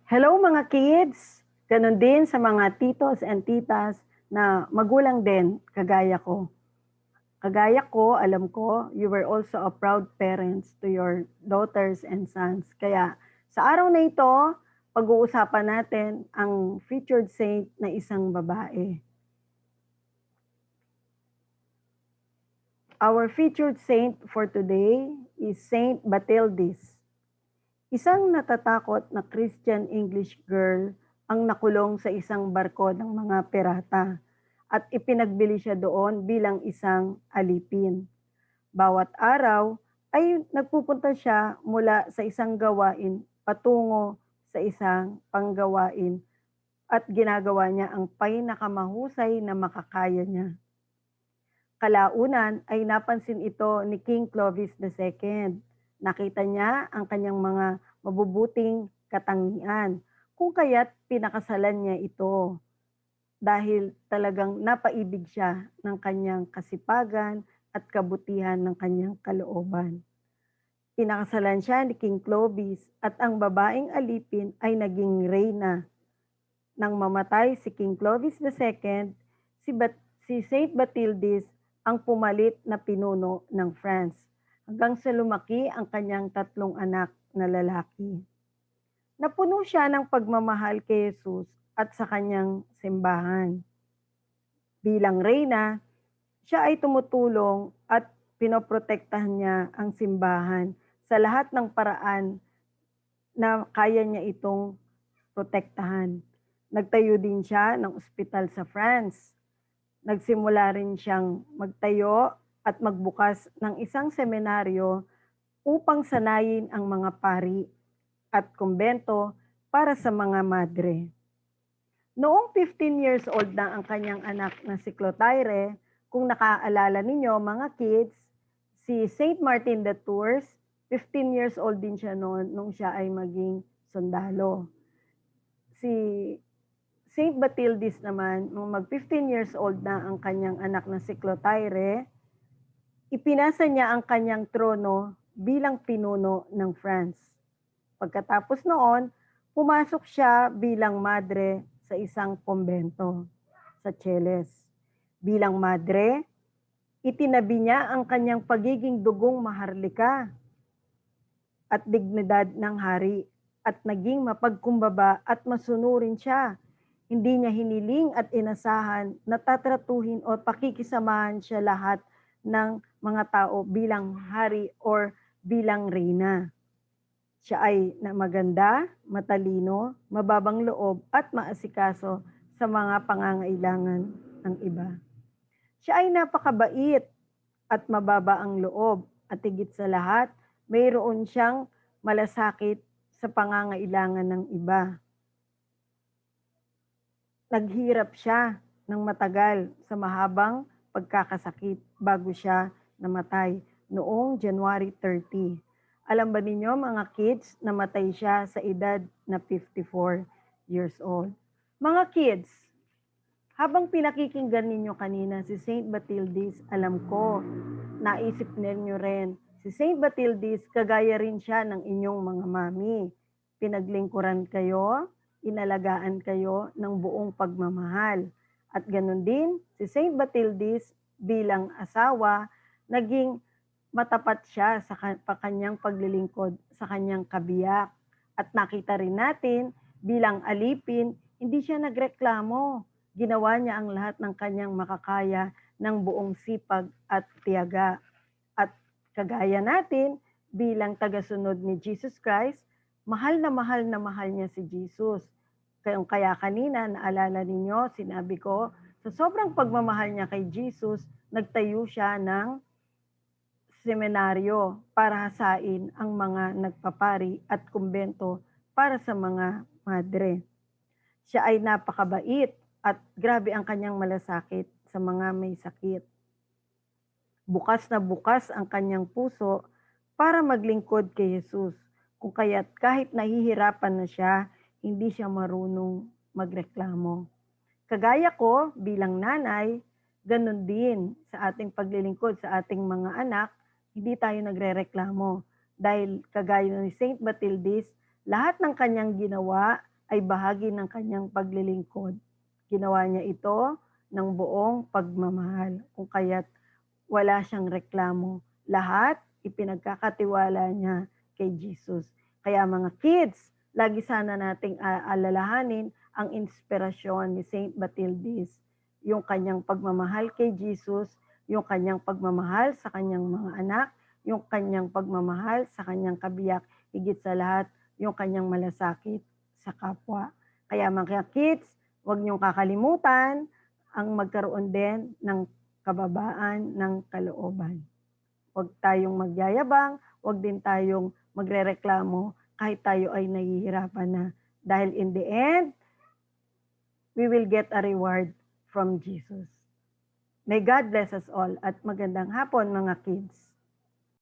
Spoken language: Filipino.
Hello mga kids! Ganon din sa mga titos and titas na magulang din, kagaya ko. Kagaya ko, alam ko, you were also a proud parents to your daughters and sons. Kaya sa araw na ito, pag-uusapan natin ang featured saint na isang babae. Our featured saint for today is Saint Bathildis. Isang natatakot na Christian English girl ang nakulong sa isang barko ng mga pirata at ipinagbili siya doon bilang isang alipin. Bawat araw ay nagpupunta siya mula sa isang gawain patungo sa isang panggawain at ginagawa niya ang pinakamahusay na makakaya niya. Kalaunan ay napansin ito ni King Clovis II. Nakita niya ang kanyang mga mabubuting katangian, kung kaya't pinakasalan niya ito dahil talagang napaibig siya ng kanyang kasipagan at kabutihan ng kanyang kalooban. Pinakasalan siya ni King Clovis at ang babaeng alipin ay naging reyna. Nang mamatay si King Clovis II, si Saint Bathildis ang pumalit na pinuno ng France hanggang sa lumaki ang kanyang 3 anak na lalaki. Napuno siya ng pagmamahal kay Jesus at sa kanyang simbahan. Bilang reyna, siya ay tumutulong at pinoprotektahan niya ang simbahan sa lahat ng paraan na kaya niya itong protektahan. Nagtayo din siya ng ospital sa France. Nagsimula rin siyang magtayo at magbukas ng isang seminaryo upang sanayin ang mga pari at kumbento para sa mga madre. Noong 15 years old na ang kanyang anak na si Clotaire, kung nakaalala ninyo mga kids, si Saint Martin de Tours, 15 years old din siya noon nung siya ay maging sundalo. Si Saint Bathildis naman, nung mag-15 years old na ang kanyang anak na si Clotaire, ipinasa niya ang kanyang trono bilang pinuno ng France. Pagkatapos noon, pumasok siya bilang madre sa isang kumbento sa Cheles. Bilang madre, itinabi niya ang kanyang pagiging dugong maharlika at dignidad ng hari at naging mapagkumbaba at masunurin siya. Hindi niya hiniling at inasahan na tatratuhin o pakikisamahan siya lahat ng mga tao bilang hari or bilang reyna. Siya ay maganda, matalino, mababang loob at maasikaso sa mga pangangailangan ng iba. Siya ay napakabait at mababa ang loob at higit sa lahat, mayroon siyang malasakit sa pangangailangan ng iba. Naghirap siya ng matagal sa mahabang pagkakasakit bago siya namatay noong January 30. Alam ba ninyo mga kids, namatay siya sa edad na 54 years old. Mga kids, habang pinakikinggan ninyo kanina si Saint Bathildis, alam ko, naisip ninyo rin, si Saint Bathildis, kagaya rin siya ng inyong mga mami. Pinaglingkuran kayo, inalagaan kayo ng buong pagmamahal. At ganun din, si Saint Bathildis bilang asawa, naging matapat siya sa kanyang paglilingkod sa kanyang kabiyak. At nakita rin natin, bilang alipin, hindi siya nagreklamo. Ginawa niya ang lahat ng kanyang makakaya ng buong sipag at tiyaga. At kagaya natin, bilang tagasunod ni Jesus Christ, mahal na mahal niya si Jesus. Kaya kanina, naalala ninyo, sinabi ko, sa sobrang pagmamahal niya kay Jesus, nagtayo siya ng seminaryo para hasain ang mga nagpapari at kumbento para sa mga madre. Siya ay napakabait at grabe ang kanyang malasakit sa mga may sakit. Bukas na bukas ang kanyang puso para maglingkod kay Jesus. Kung kaya't kahit nahihirapan na siya, hindi siya marunong magreklamo. Kagaya ko bilang nanay, ganun din sa ating paglilingkod sa ating mga anak, hindi tayo nagrereklamo. Dahil kagaya ni Saint Bathildis, lahat ng kanyang ginawa ay bahagi ng kanyang paglilingkod. Ginawa niya ito ng buong pagmamahal, kung kaya't wala siyang reklamo. Lahat ipinagkakatiwala niya kay Jesus. Kaya mga kids, lagi sana nating alalahanin ang inspirasyon ni Saint Batildis, yung kanyang pagmamahal kay Jesus, yung kanyang pagmamahal sa kanyang mga anak, yung kanyang pagmamahal sa kanyang kabiyak, higit sa lahat, yung kanyang malasakit sa kapwa. Kaya mga kids, huwag niyong kakalimutan ang magkaroon din ng kababaan ng kalooban. Huwag tayong magyayabang, huwag din tayong magrereklamo kahit tayo ay nahihirapan na. Dahil in the end, we will get a reward from Jesus. May God bless us all at magandang hapon mga kids.